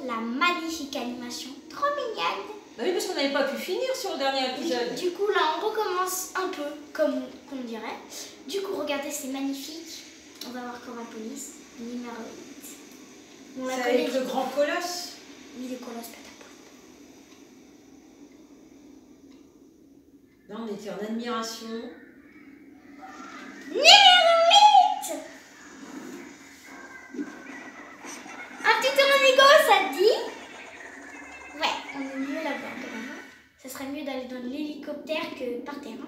la magnifique animation. Trop mignonne. Bah oui, parce qu'on n'avait pas pu finir sur le dernier épisode. Du coup, là, on recommence un peu, comme on dirait. Du coup, regardez, c'est magnifique. On va voir Corapolis, numéro 8. On C'est la avec connaît. le grand colosse. Oui, le colosse patapon. Là, on était en admiration. Numéro 8. Un petit tournigo, ça te dit? Ouais, on est mieux là-bas quand même. Ça serait mieux d'aller dans l'hélicoptère que par terre.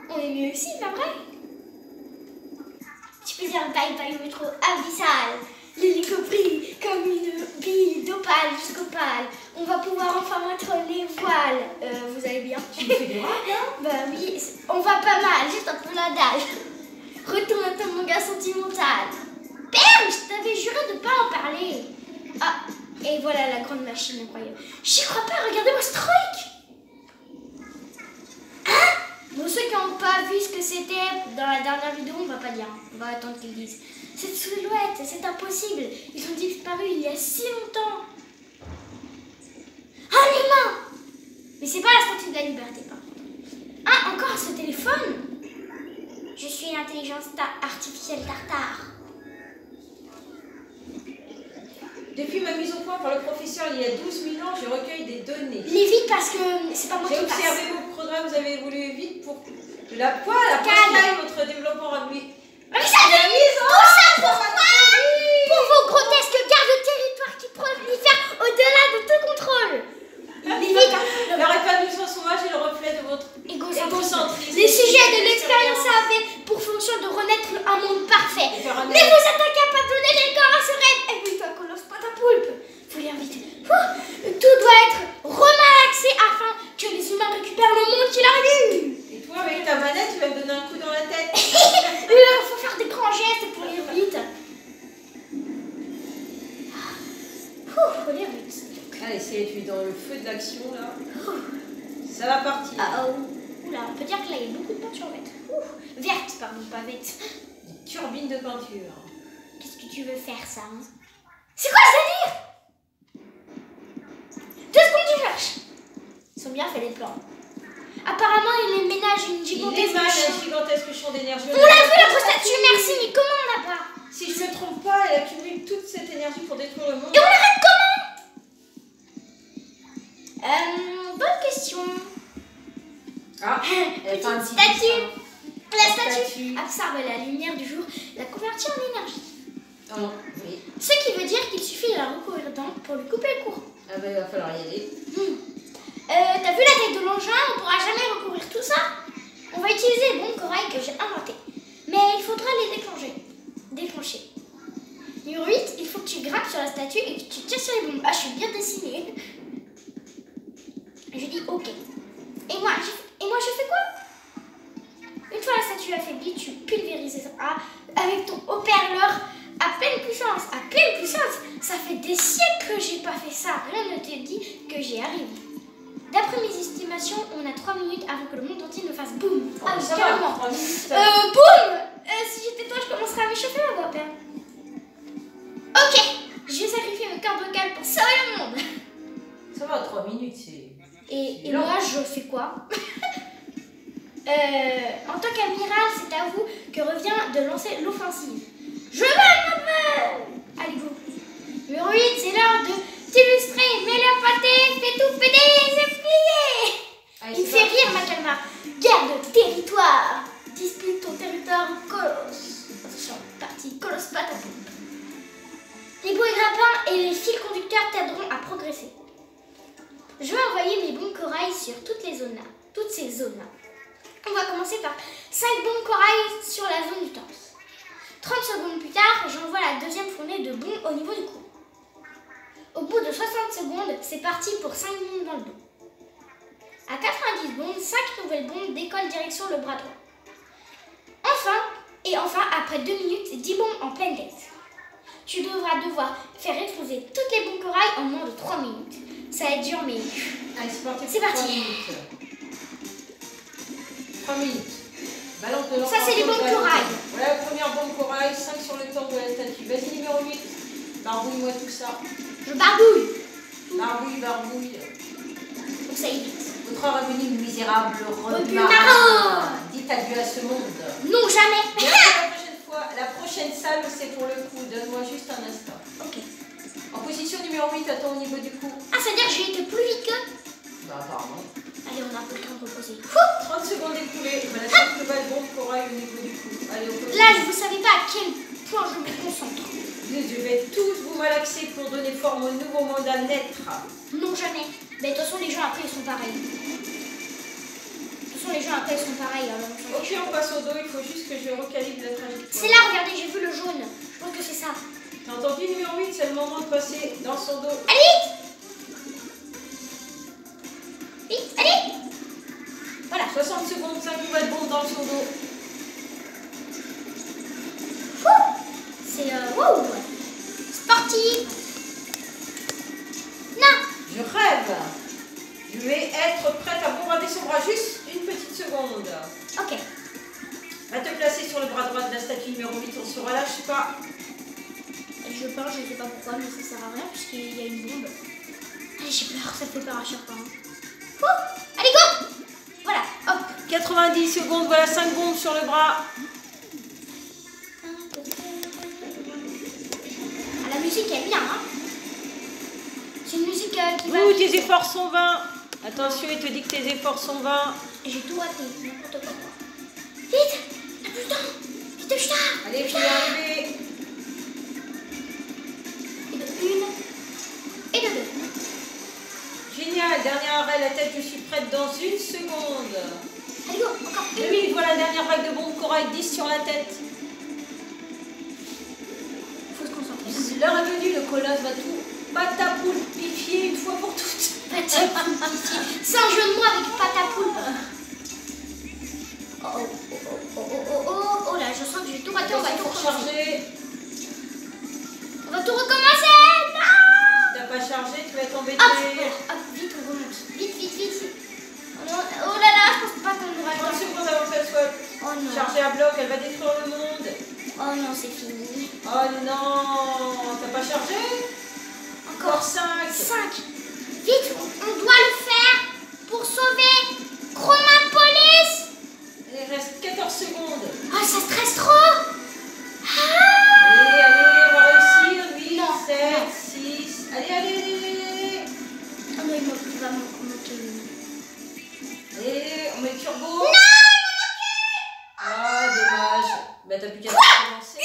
On est mieux ici, pas vrai? Tu peux dire bye bye au métro abyssal. L'hélicoptère comme une bille d'opale jusqu'au pâle. On va pouvoir enfin mettre les voiles. Vous allez bien? Tu me fais du rap, là? Bah oui, on va pas mal, juste un peu la dalle. Retourne à ton manga sentimental. Père, je t'avais juré de pas en parler. Ah, et voilà la grande machine incroyable. J'y crois pas, regardez-moi ce truc. Hein? Bon, ceux qui n'ont pas vu ce que c'était dans la dernière vidéo, on va pas dire. On va attendre qu'ils disent. Cette silhouette, c'est impossible. Ils ont disparu il y a si longtemps. Un humain. Mais c'est pas la statue de la liberté, par contre. Ah, encore ce téléphone. Je suis l'intelligence artificielle tartare. Depuis ma mise au point par le professeur il y a 12 000 ans, je recueille des données. Les vite parce que c'est pas moi J'ai qui passe. observé vos programmes, vous avez évolué vite pour de la poêle à Calme. passer votre développement rapide. Mais ça tout ça pourquoi? Pour vos grotesques gardes territoires qui prolifèrent au-delà de tout contrôle. Les vite, hein. La répanouissement sauvage est le reflet de votre Égocentrisme. Les sujets de l'expérience avaient pour fonction de renaître un monde parfait. Mais vous êtes incapable de donner les corps à ce rêve. Et puis toi, colosse pas ta poulpe. Faut lire vite. Tout doit être remalaxé afin que les humains récupèrent le monde qui leur est dû. Et toi, avec ta manette, tu vas me donner un coup dans la tête. Faut faire des grands gestes pour lire vite. Faut lire vite. Allez, c'est tu es dans le feu de l'action là. Ça va partir. Ah oh. Oula, on peut dire que là il y a beaucoup de peinture verte. Verte, pardon, pas verte. Une turbine de peinture. Qu'est-ce que tu veux faire ça hein? C'est quoi ce délire? 2 secondes, tu cherches. Ils sont bien fait les plans. Apparemment, il ménage une Il gigantesque émane champ. un gigantesque champ d'énergie. On l'a vu la statue, merci, mais comment on l'a pas? Si je ne me trompe pas, elle accumule toute cette énergie pour détruire le monde. Et on l'arrête comment? Bonne question. Ah, elle fait un Petite petit statue. dessin. La statue absorbe la lumière du jour, la convertit en énergie. Oh, oui. Ce qui veut dire qu'il suffit de la recouvrir pour lui couper le courant. Ah ben, il va falloir y aller. T'as vu la taille de l'engin? On pourra jamais recouvrir tout ça. On va utiliser les bombes corail que j'ai inventées. Mais il faudra les déclencher. Numéro 8, il faut que tu grimpes sur la statue et que tu tires sur les bombes. Ah, je suis bien dessinée. Je dis OK. Et moi, je fais quoi? Une fois la statue affaiblie, tu pulvérises ça avec ton haut-parleur à pleine puissance. À pleine puissance. Ça fait des siècles que j'ai pas fait ça. Rien ne te dit que j'y arrive. D'après mes estimations, on a 3 minutes avant que le monde entier ne fasse boum. Oh, Ah, ça carrément. va, 3 minutes. Boum. Si j'étais toi, je commencerais à m'échauffer ma voix, père. Ok, je vais sacrifier mon cœur vocal pour sauver le monde. Ça va, 3 minutes, c'est... Et moi, je fais quoi? En tant qu'amiral, c'est à vous que revient de lancer l'offensive. Je vais, maman. Allez, go. Numéro 8, c'est l'heure de t'illustrer. Mets la pâtée, fais tout péter, c'est plié. Allez, Il me c'est fait parti. rire, ma calmar. Guerre de territoire. Dispute ton territoire au colosse. Attention, partie colosse patapon. Les bouées grappins et les fils conducteurs t'aideront à progresser. Je vais envoyer mes bombes corail sur toutes ces zones-là. On va commencer par 5 bombes corail sur la zone du torse. 30 secondes plus tard, j'envoie la deuxième fournée de bombes au niveau du cou. Au bout de 60 secondes, c'est parti pour 5 bombes dans le dos. À 90 secondes, 5 nouvelles bombes décollent direction le bras droit. Enfin, après 2 minutes, 10 bombes en pleine tête. Tu devras faire exploser toutes les bombes corail en moins de 3 minutes. Ça va être dur, mais... Allez, c'est parti. C'est parti. 3 minutes. 3 minutes. Balance de Ça, c'est les bombes corail. Voilà, première bombe corail, 5 sur le torse de la statue. Vas-y, numéro 8. Barbouille-moi tout ça. Je barbouille. Barbouille, barbouille. Donc ça évite. Votre heure est venue, misérable Rebut marin. marin. Dites adieu à ce monde. Non, jamais. Merci à la prochaine fois. La prochaine salle, c'est pour le coup. Donne-moi juste un instant. Ok. En position numéro 8, attends au niveau du cou. Ah, ça veut dire que j'ai été plus vite que... Bah, apparemment. Allez, on a un peu le temps de reposer. 30 secondes écoulées. La simple balle bombe corail au niveau du cou. Allez, au côté. Là, vous savez pas à quel point je me concentre. Je vais tous vous malaxer pour donner forme au nouveau monde à naître. Non, jamais. Mais de toute façon, les gens après, ils sont pareils. Alors, Ok, on passe au dos. Il faut juste que je recalibre la trajectoire. c'est là, regardez, j'ai vu le jaune. Je pense que c'est ça. T'as entendu numéro 8, c'est le moment de passer dans son dos. Allez, vite. Vite, allez. Voilà, 60 secondes, 5 nouvelles bombes dans son dos. C'est wow. Sportif. Non. Je rêve. Je vais être prête à bombarder son bras. Juste une petite seconde. Ok. Va te placer sur le bras droit de la statue numéro 8. On se relâche pas. Je peur, je sais pas pourquoi, mais ça sert à rien puisqu'il y a une bombe. Allez, j'ai peur, ça fait peur à chaque fois. Allez, go. Voilà, hop. 90 secondes, voilà 5 bombes sur le bras. Ah, la musique est bien, hein. C'est une musique qui va... Ouh, tes efforts sont vains. Attention, il te dit que tes efforts sont vains. J'ai tout raté, n'importe quoi. Vite, on a plus le temps. Vite, putain. Allez, vous y arriver. Et de une. Et de deux. Génial, dernier arrêt, la tête, je suis prête dans une seconde. Allez, go, encore 2 une. minutes, voilà, dernière vague de bombes corail, 10 sur la tête. Faut se concentrer. L'heure est venue, le colosse va tout patapoulpifier une fois pour toutes. C'est un jeu de mots avec patapoule. Oh là, je sens que j'ai tout raté, on va tout recommencer. charger. On va tout recommencer. Non. T'as pas chargé, tu vas t'embêter. Hop, voilà, hop, vite, on remonte. Vite. Oh là là, je pense pas qu'on aura 30 le temps. secondes avant qu'elle soit Oh non. chargée à bloc, elle va détruire le monde. Oh non, c'est fini. Oh non, t'as pas chargé? Encore 5. 5. Vite, on doit le faire pour sauver Chromapolis. Il reste 14 secondes. Oh, ça stresse trop. Allez, on va réussir. 8, Non, 7, non. 6. Allez. Oh non, il va manquer une. Allez, on met le turbo. Non, Ah, dommage. Bah, t'as plus qu'à recommencer.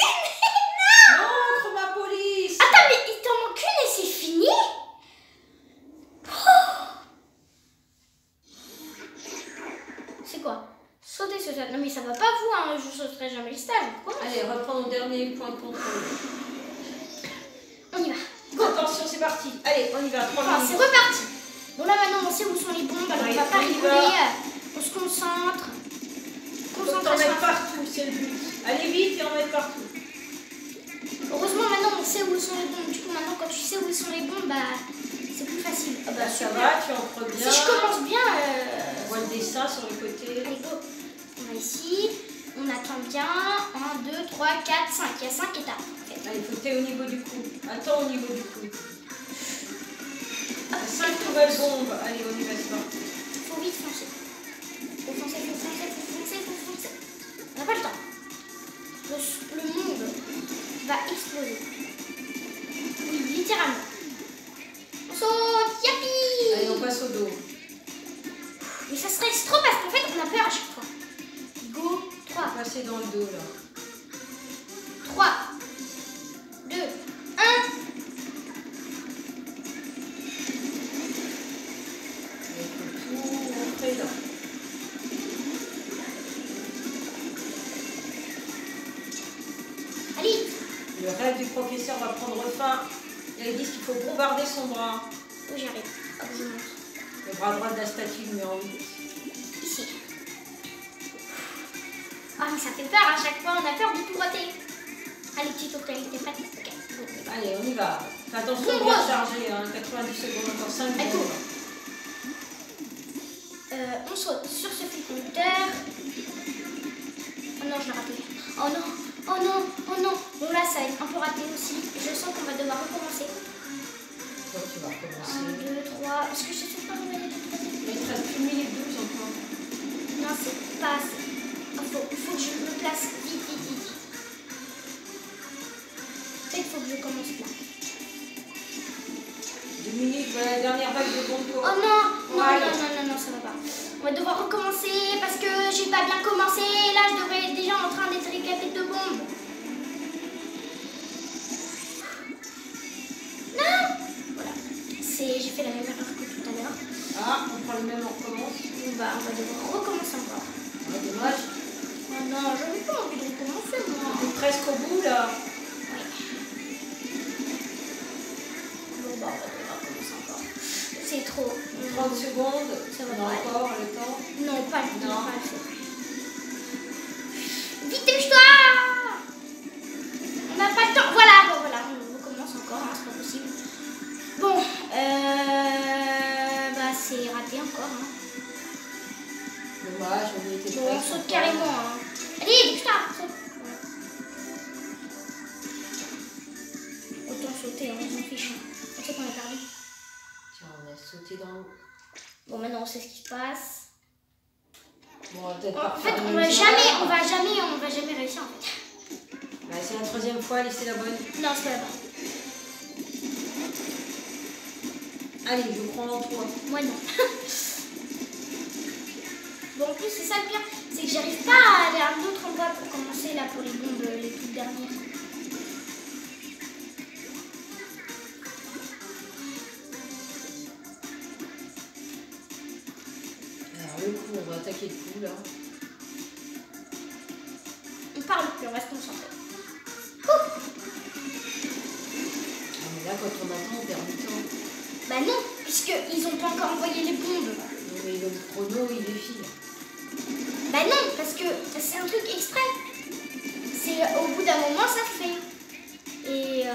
Non, Chromapolis. attends, mais il t'en manque une et c'est fini. C'est quoi? Sauter ce stade. Non mais ça va pas vous, hein. Je sauterai jamais le stage. Pourquoi? Allez, reprends au dernier point de contrôle. On y va. Attention, c'est parti. Allez, on y va. 3 Enfin, c'est minutes. reparti. Bon là maintenant on sait où sont les bombes, alors Ouais, on va pas on y rigoler. va. On se concentre. Faut t'en Concentration. mettre partout, c'est le but. Allez vite et en mettre partout. Heureusement maintenant on sait où sont les bombes. Du coup maintenant quand tu sais où sont les bombes, bah c'est plus facile. Ah bah Ça super. va, tu en bien. Si je commence bien, On voit le dessin sur le côté. allez go. On va ici, on attend bien. 1, 2, 3, 4, 5. Il y a 5 étapes. En fait. Allez, faut que tu au niveau du cou. Attends au niveau du cou. 5 nouvelles bombes. Allez, on y va, c'est parti. Faut vite foncer. Faut foncer. On n'a pas le temps. Le monde va exploser. Oui, littéralement. On saute, yappi. Allez, on passe au dos. Mais ça stresse trop parce qu'en fait on a peur à chaque fois. Go, 3, On va passer dans le dos là. 3, 2, 1. Il faut tout rentrer là. Allez. Le rêve du professeur va prendre fin. Ils disent qu'il faut bombarder son bras. Oh, j'arrive. Hop, je monte. Le bras droit de la statue numéro 8. Ici. Ah, mais ça fait peur à chaque fois. On a peur de tout rater. Allez, petit tour, t'es prête? Ok. Bon, Allez, on y va. Fais attention de Bon, bien bon. charger. Hein. 90 secondes, encore 5 Allez, secondes. on saute sur ce fil conducteur. Oh non, je l'ai raté. Oh non. Bon, là, ça va être un peu raté aussi. Je sens qu'on va devoir recommencer. Donc tu vas recommencer. 1, 2, 3. Parce que je sais pas où il y a les 3. Mais il te reste plus 1000 et 12 encore. Non, c'est pas assez. Il faut que je me place vite. En fait, il faut que je commence là. 2 minutes, voilà la dernière vague de bombe. Oh non, ça va pas. On va devoir recommencer parce que j'ai pas bien commencé. Là, je devrais être déjà en train d'être récapé de bombes. Non. Voilà. J'ai fait la même erreur que tout à l'heure. Ah, on prend le même, on recommence. On va devoir recommencer encore. Ah, dommage. Oh non, j'avais pas envie de recommencer moi. On est presque au bout là. Bon, bah, on va devoir recommencer encore. C'est trop. 30 secondes. Ça va on a pas encore le temps. Non, pas le temps. Non. Pas le temps. Vite, dépêche-toi. On n'a pas le temps. Voilà, bon, voilà, on recommence encore, hein, c'est pas possible. Bon, bah c'est raté encore. Hein. Dommage, on était Bon, on saute carrément. Hein. Allez, dépêche-toi. Saute. Autant sauter, hein, on s'en fiche. Hein. On sait qu'on est perdu. Tiens, on a sauté dans l'eau. Bon, maintenant on sait ce qui se passe. Bon, on va peut-être En pas fait, refaire on le va même jamais erreur. réussir en fait. Bah, c'est la 3e fois, allez, c'est la bonne. Non, c'est pas la bonne. Allez, je prends en 3. Moi non. Bon, en plus, c'est ça le pire, c'est que j'arrive pas à aller à un autre endroit pour commencer là pour les bombes, les toutes dernières. Alors, le coup, on va attaquer le coup là. On parle plus, on va se concentrer. Ah, mais là, quand on attend, on perd du temps. Bah non, puisqu'ils ont pas encore envoyé les bombes. Non, mais le chrono, il défile. Bah non, parce que c'est un truc exprès. C'est au bout d'un moment, ça fait. Et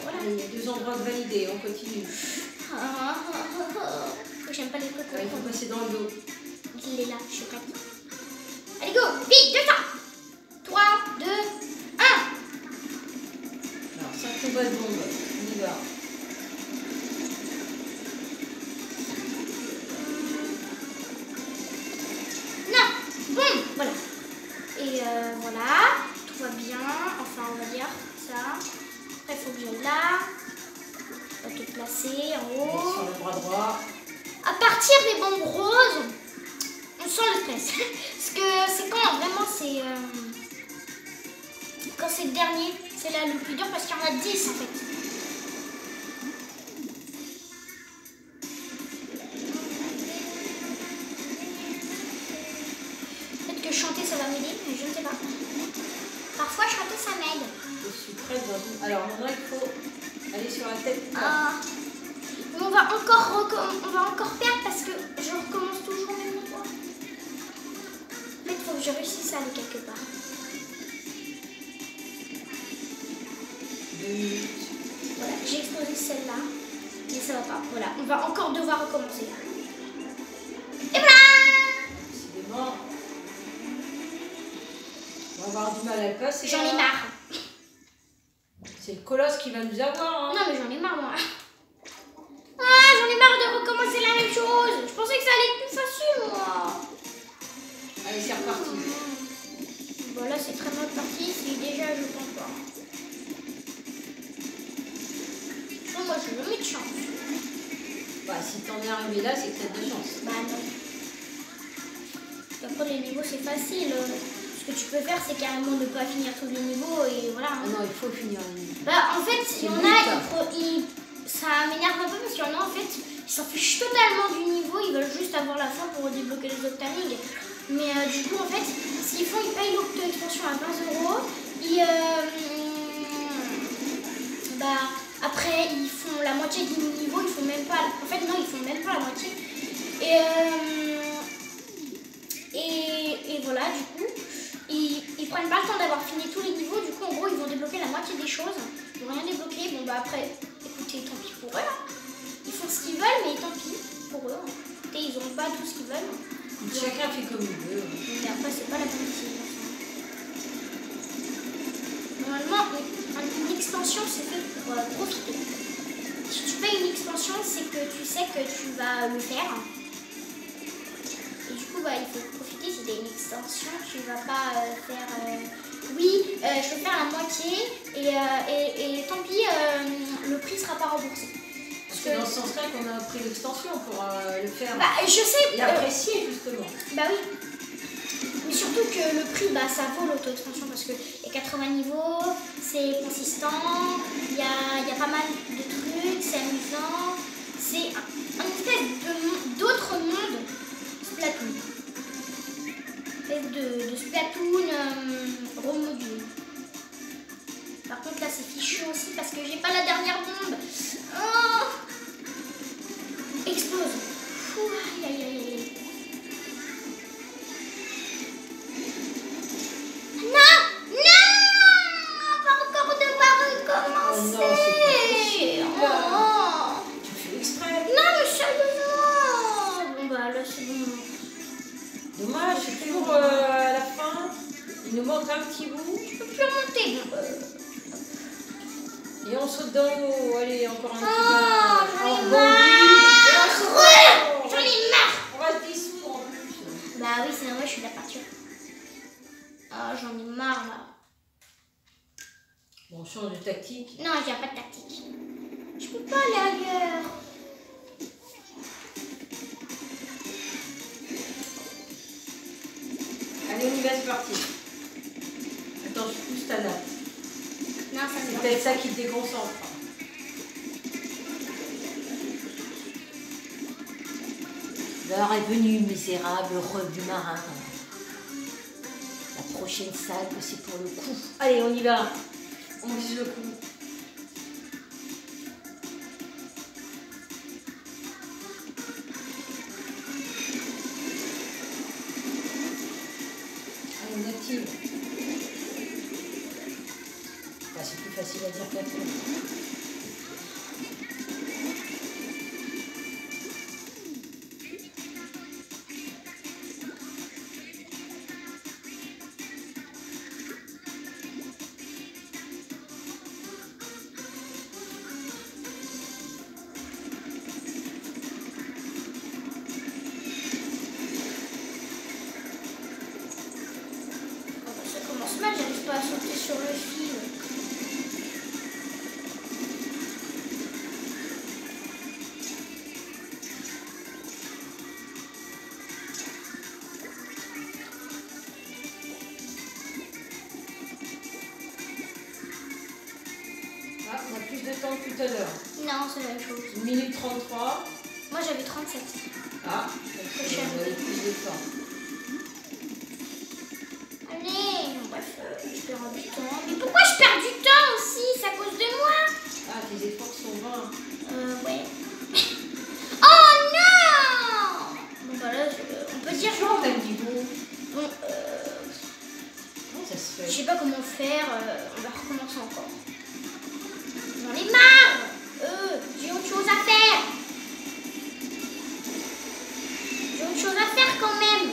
voilà. Allez, il y a 2 endroits de valider, on continue. J'aime pas les trucs Ouais, il faut passer dans le dos. Il est là, je suis prête. Allez, go, vite, 2 temps. 3, 2, 1. Alors, 5 combats de bombe, on y va. Non, bon, voilà. Et voilà, tout va bien. Enfin, on va dire ça. Après, il faut que j'aille là. On va te placer en Allez, haut. sur le bras droit. À partir des bombes roses, on sent le stress. Parce que c'est quand vraiment c'est. Quand c'est le dernier, c'est là le plus dur parce qu'il y en a 10 en fait. Peut-être que chanter ça va m'aider, mais je ne sais pas. Parfois chanter ça m'aide. Je suis prête dans une... Alors, maintenant, il faut aller sur la tête. Ah. Mais on va encore perdre parce que je recommence toujours au même endroit. En fait, il faut que je réussisse à aller quelque part. 2 minutes. Voilà, j'ai explosé celle-là, mais ça va pas. Voilà, on va encore devoir recommencer. Et voilà! Décidément, on va avoir du mal à le passer. J'en ai marre. C'est le colosse qui va nous avoir. Hein. Non, mais j'en ai marre, moi. Ah, j'en ai marre de recommencer la même chose. Je pensais que ça allait être plus facile, moi. Allez, c'est reparti. Bon, là, c'est très mal parti. C'est déjà, je pense pas. Non, moi, j'ai jamais de chance. Bah, si t'en es arrivé là, c'est que t'as de la chance. Bah, non. Après, les niveaux, c'est facile. Ce que tu peux faire, c'est carrément ne pas finir tous les niveaux et voilà. Ah non, il faut finir les niveaux. Bah, en fait, il y en le a, but, ça m'énerve un peu parce qu'il y en a, en fait, ils s'en fichent totalement du niveau, ils veulent juste avoir la fin pour débloquer les Octaling. Mais du coup, en fait, ce qu'ils font, ils payent l'Octo-extension à 20 €. Bah, après, ils font la moitié du niveau, ils font même pas. En fait, non, ils font même pas la moitié. Et voilà, du coup, ils prennent pas le temps d'avoir fini tous les niveaux. Du coup, en gros, ils vont débloquer la moitié des choses. Ils vont rien débloquer. Bon, bah après, écoutez, tant pis pour eux. Hein. Ils font ce qu'ils veulent, mais tant pis pour eux. Hein. Écoutez, ils n'ont pas tout ce qu'ils veulent. Chacun fait comme il veut. Mais après, c'est pas la bonne décision. Normalement, une extension, c'est fait pour profiter. Si tu payes une extension, c'est que tu sais que tu vas le faire. Et du coup, bah, il faut profiter. Si tu as une extension, tu vas pas faire... oui, je peux faire la moitié et tant pis, le prix sera pas remboursé. C'est dans ce sens-là qu'on a pris l'extension pour le faire. Bah, je sais. Et apprécier justement. Bah oui. Mais surtout que le prix, bah, ça vaut l'auto-extension parce que les 80 niveaux, c'est consistant, il y a pas mal de trucs, c'est amusant. C'est un espèce d'autre monde Splatoon. Une espèce de Splatoon remodulé. Par contre là c'est fichu aussi parce que j'ai pas la dernière bombe. Oh, explose. Ouh, aïe aïe aïe aïe. Non, non, pas encore devoir recommencer. Oh, tu fais exprès. Non mais sérieusement. Bon bah là c'est bon. Dommage, c'est toujours à la fin. Il nous manque un petit bout. Je peux plus remonter. Et on saute dans l'eau. Allez, encore un petit Oh, peu. j'en ai marre. J'en ai marre. On va se dissoudre en plus. Bah oui, c'est normal, je suis de la peinture. Ah, j'en ai marre là. Bon, on change de tactique. Non, il n'y a pas de tactique. Je peux pas aller ailleurs. Allez, on y va, c'est parti. Attends, je pousse ta natte. Non, ça C'est c'est peut-être ça qui te déconcentre. L'heure est venue, misérable rêve du marin. La prochaine salle, c'est pour le coup. Allez, on y va. On vise le coup. Allez, on active. Bah, c'est plus facile à dire qu'à faire. Ça commence mal, j'arrive pas à sauter sur le fil. Ah, on a plus de temps que tout à l'heure. Non, c'est la même chose. 1 minute 33. Moi j'avais 37. Ah, on a eu plus de temps. Allez, bon, bref, je perds du temps. Mais pourquoi je perds du temps aussi? C'est à cause de moi? Ah, tes efforts sont vains. Ouais. Oh non! Bon bah là, on peut dire Toujours au même niveau. bon, Comment ça se je fait? sais pas comment faire, on va recommencer encore. J'en ai marre! J'ai autre chose à faire! J'ai autre chose à faire quand même!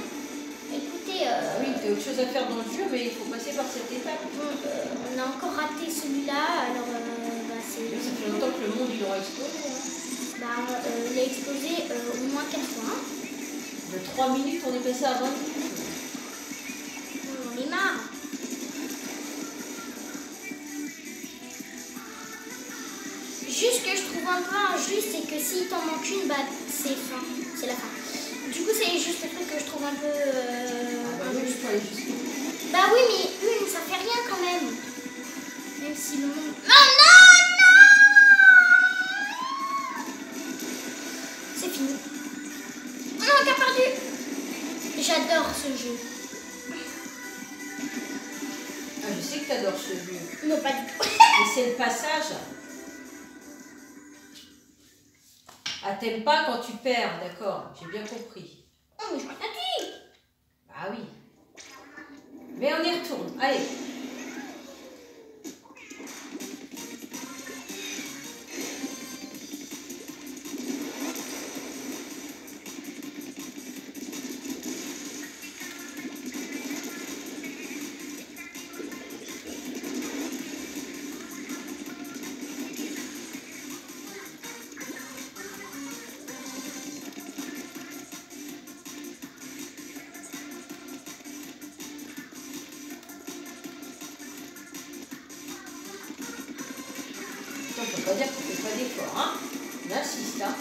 Écoutez, Oui, tu as autre chose à faire dans le jeu, mais il faut passer par cette étape. on a encore raté celui-là, alors bah, c'est. Ça fait longtemps que le monde il aura explosé. Hein. Bah, il a explosé au moins 4 fois. De 3 minutes, on est passé à 20 minutes. J'en ai marre! Juste que je trouve un peu injuste, c'est que s'il t'en manque une, bah c'est fin, c'est la fin. Du coup, c'est juste le truc que je trouve un peu Bah oui, injuste. il faut aller jusqu'au bout. Bah oui, mais une, ça fait rien quand même. Même si le monde... Non, non, non! C'est fini. Non, on a perdu. J'adore ce jeu. Ah, je sais que tu adores ce jeu. Non, pas du tout. Mais c'est le passage. Ah, t'aimes pas quand tu perds, d'accord, j'ai bien compris. Oh, mais je m'en ai dit. Ah oui. Mais on y retourne, allez. On ne peut pas dire qu'on ne fait pas d'effort, hein. On insiste, hein.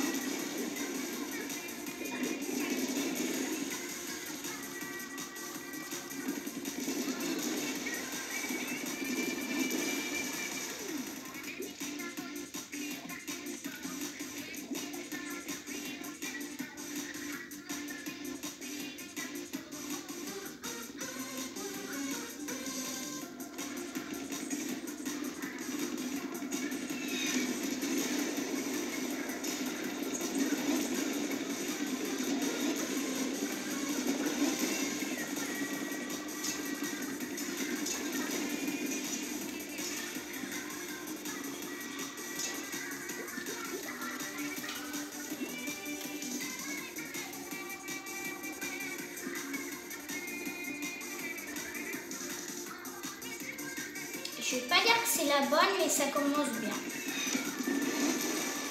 Je vais pas dire que c'est la bonne, mais ça commence bien.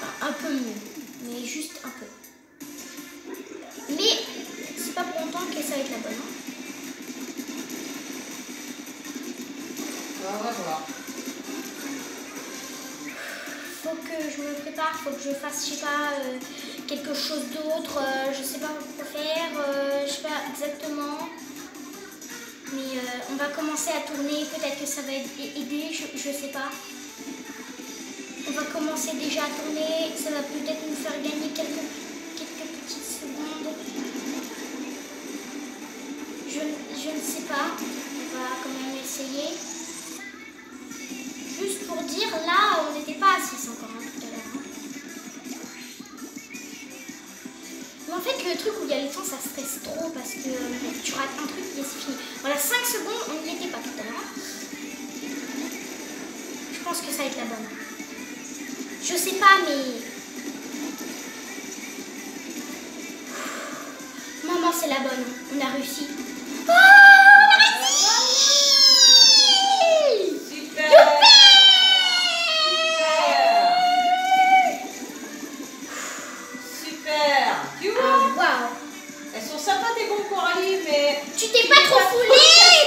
Enfin, un peu mieux, mais juste un peu. Mais c'est pas pour longtemps que ça va être la bonne. Hein. On va voir. Faut que je me prépare, faut que je fasse, je sais pas, quelque chose d'autre. Je sais pas quoi faire, je sais pas exactement. Mais on va commencer à tourner, peut-être que ça va aider, je sais pas. On va commencer déjà à tourner, ça va peut-être nous faire gagner quelques petites secondes. Je ne sais pas, on va quand même essayer. Juste pour dire, là, on n'était pas à 6 encore hein, tout à l'heure. Hein. Mais en fait, le truc où il y a les temps, ça stresse trop parce que tu rates un truc et c'est fini. Voilà, 5 secondes, on n'y était pas tout à l'heure. Je pense que ça va être la bonne. Je sais pas, mais... Maman, c'est la bonne. On a réussi. Oh, on a réussi! Super! Super! Tu vois? Waouh! Elles sont sympas tes bons Coralie, mais... Tu t'es pas trop foulé,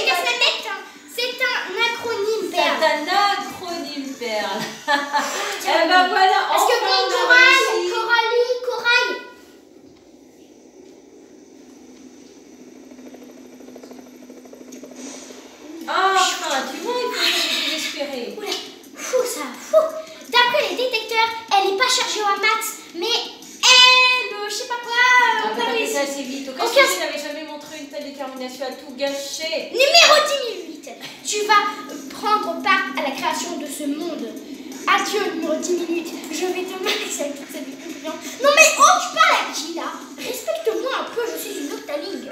casse la tête. C'est un acronyme, C'est perle. un acronyme, perle. Eh ben voilà, Parce que enfin, bon, on a corail, réussi. coralie, corail. Enfin, tu vois, il faut pas désespérer. Oula, fou ça, fou. D'après les détecteurs, elle n'est pas chargée au max, mais elle, je sais pas quoi, Ah, pas t'as fait réussi. ça assez vite. Au cas où Aucun- je n'avais jamais montré une telle détermination à tout gâcher. Numéro 10 008, tu vas prendre part à la création de ce monde. Adieu, numéro 10 minutes. Je vais te marier avec toute cette conclusion. Non mais oh, tu parles à qui là? Respecte-moi un peu, je suis une autre ta ligne.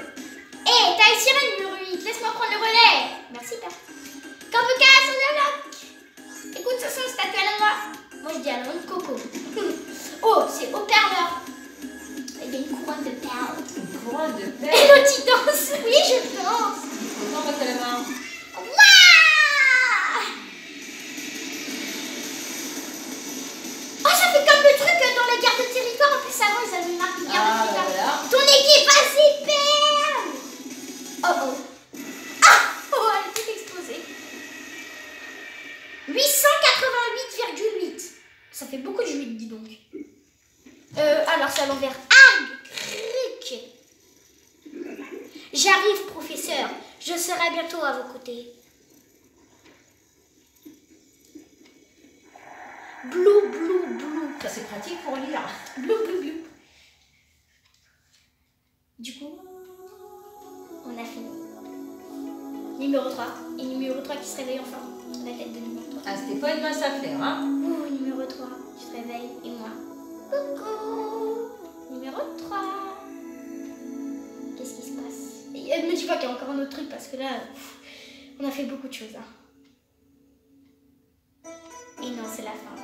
Hé, t'as une sirène numéro 8, laisse-moi prendre le relais. Merci, père. Quand vous casse, on dialogue. Écoute ce son, statue à la noix. Moi je dis à la noix de coco. Oh, c'est haut-parleur. Il y a une couronne de perles. Une couronne de Et perles. l'autre il danse. Oui, je danse. Comment va la main? Waouh! Oh, ça fait comme le truc dans les guerres de territoire. En plus, avant, ils avaient marqué guerre de Ah, territoire. voilà. Ton équipe, vas-y, perle! Oh oh. Ah! Oh, elle est toute explosée. 888,8. Ça fait beaucoup de 8, dis donc. Alors, c'est à l'envers. Cric. J'arrive, professeur. Je serai bientôt à vos côtés. Blou, blou, blou. Ça, c'est pratique pour lire. Blou, blou, blou. Du coup, on a fini. Numéro 3. Et numéro 3 qui se réveille enfin. La tête de numéro 3. Ah, c'était pas une mince affaire, hein? Ouh, numéro 3. Tu te réveilles et moi. Coucou. Numéro 3. Qu'est-ce qui se passe? Et elle me dit pas qu'il y a encore un autre truc parce que là, on a fait beaucoup de choses. Hein. Et non, c'est la fin.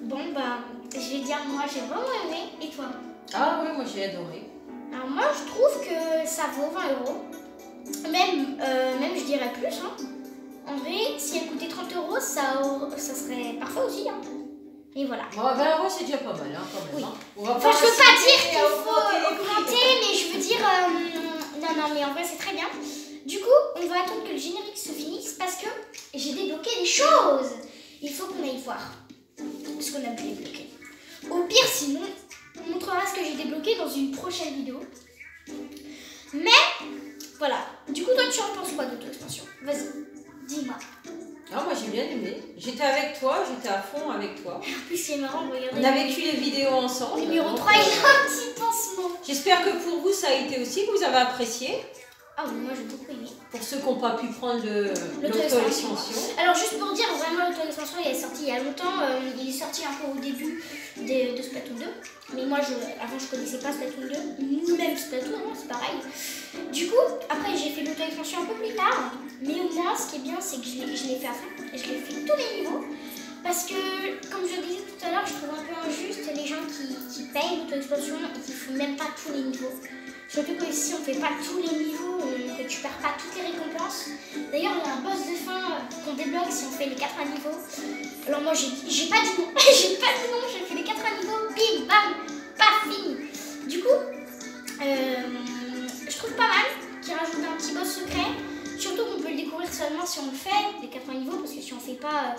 Bon, bah, je vais dire, moi, j'ai vraiment aimé. Et toi? Ah oui, moi j'ai adoré. Alors moi je trouve que ça vaut 20 €. Même je dirais plus. Hein. En vrai, si elle coûtait 30 €, ça serait parfait aussi. Hein. Et voilà. Bon, 20 € c'est déjà pas mal, hein, quand même. Oui. Hein. On va Enfin, je veux pas dire inciter qu'il à faut augmenter les prix. augmenter, mais je veux dire... non, mais en vrai c'est très bien. Du coup, on va attendre que le générique se finisse parce que j'ai débloqué des choses. il faut qu'on aille voir ce qu'on a pu débloquer. Au pire, sinon, on montrera ce que j'ai débloqué dans une prochaine vidéo. Mais, voilà. Du coup, toi, tu en penses quoi d'auto-expansion? Vas-y, dis-moi. Ah, moi j'ai bien aimé. J'étais avec toi, j'étais à fond avec toi. En plus, c'est marrant, regardez. On a vécu les vidéos ensemble. Numéro 3, il a un petit pansement. J'espère que pour vous ça a été aussi, que vous avez apprécié. Ah oui, moi j'ai beaucoup aimé. Pour ceux qui n'ont pas pu prendre l'auto-expansion. Alors juste pour dire, vraiment l'auto-expansion il est sorti il y a longtemps. Il est sorti un peu au début de Splatoon 2. Mais moi avant je connaissais pas Splatoon 2. Même Splatoon, hein, c'est pareil. Du coup, après j'ai fait l'auto-expansion un peu plus tard. Mais au moins ce qui est bien c'est que je l'ai fait à fond. Et je l'ai fait tous les niveaux. Parce que, comme je disais tout à l'heure, je trouve un peu injuste les gens qui payent l'auto-expansion et qui font même pas tous les niveaux. Surtout que si on fait pas tous les niveaux, que tu perds pas toutes les récompenses. D'ailleurs, il y a un boss de fin qu'on débloque si on fait les 80 niveaux. Alors moi, j'ai pas dit non. J'ai pas dit non, j'ai fait les 80 niveaux, bim, bam, pas fini. Du coup, je trouve pas mal qu'il rajoute un petit boss secret. Surtout qu'on peut le découvrir seulement si on le fait, les 80 niveaux, parce que si on fait pas,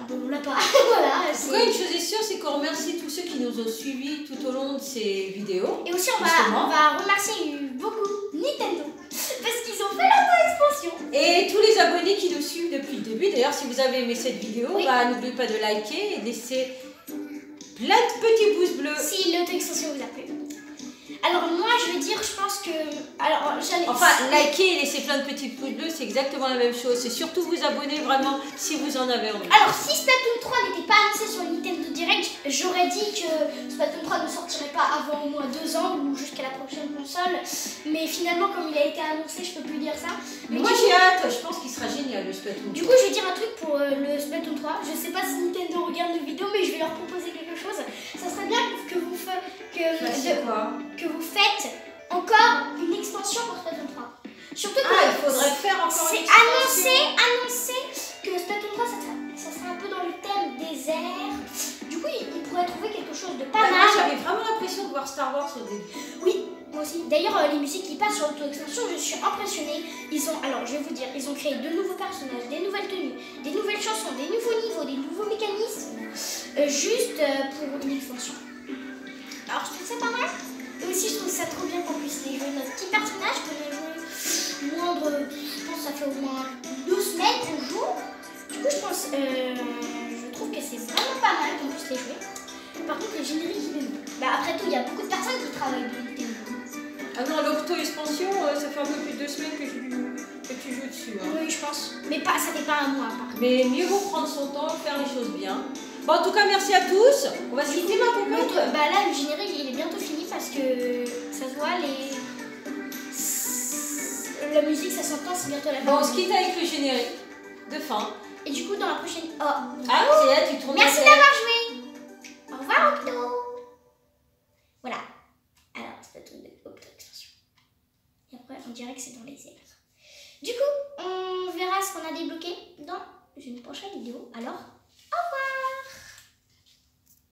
on l'a pas. Voilà. En tout cas, une chose est sûre, c'est qu'on remercie tous ceux qui nous ont suivis tout au long de ces vidéos. Et aussi, on va remercier beaucoup Nintendo, parce qu'ils ont fait l'auto-expansion. Et tous les abonnés qui nous suivent depuis le début. D'ailleurs, si vous avez aimé cette vidéo, oui. N'oubliez pas de liker et de laisser plein de petits pouces bleus. Si l'auto-expansion vous a plu. Alors moi je veux dire, je pense que... Enfin, liker et laisser plein de petits pouces bleus, c'est exactement la même chose. C'est surtout vous abonner vraiment si vous en avez envie. Alors si Splatoon 3 n'était pas annoncé sur le Nintendo Direct, j'aurais dit que Splatoon 3 ne sortirait pas avant au moins 2 ans ou jusqu'à la prochaine console. Mais finalement, comme il a été annoncé, je peux plus dire ça. Mais moi j'ai hâte, je pense qu'il sera génial le Splatoon 3. Du coup, je vais dire un truc pour le Splatoon 3. Je sais pas si Nintendo regarde nos vidéos, mais je vais leur proposer quelque chose. Ça serait bien que vous faites encore une expansion pour Splatoon 3. Surtout que il faudrait faire encore une expansion. C'est annoncé que Splatoon 3, ça serait un peu dans le thème désert. Du coup, on pourrait trouver quelque chose de pas mal. Moi, j'avais vraiment l'impression de voir Star Wars au début. Oui, moi aussi. D'ailleurs, les musiques qui passent sur l'auto-expansion, je suis impressionnée. Alors, je vais vous dire, ils ont créé de nouveaux personnages, des nouvelles tenues, des nouvelles chansons, des nouveaux niveaux, des nouveaux mécanismes, juste pour une expansion. Alors, je trouve ça pas mal. Et aussi, je trouve ça trop bien qu'on puisse les jouer notre petit personnage, qu'on a joué je pense que ça fait au moins 2 semaines qu'on joue. Du coup, je trouve que c'est vraiment pas mal qu'on puisse les jouer. Par contre, le générique, il est bon. Après tout, il y a beaucoup de personnes qui travaillent dans Nintendo. Ah non, l'auto-expansion, ça fait un peu plus de 2 semaines que tu joues dessus. Hein. Oui, je pense. Mais ça fait pas un mois, par contre. Mais mieux vaut prendre son temps, faire les choses bien. Bon, en tout cas, merci à tous. On va se quitter ma poupette. Là, le générique, il est bientôt fini parce que ça se voit, la musique, ça s'entend, c'est bientôt la fin. Bon, on se quitte avec le générique de fin. Et du coup, dans la prochaine... Ah, c'est là, tu tournes. Merci d'avoir joué. Au revoir, Octo. Voilà. Alors, c'est pas tout de auto-expansion. Et après, on dirait que c'est dans les airs. Du coup, on verra ce qu'on a débloqué dans une prochaine vidéo. Alors...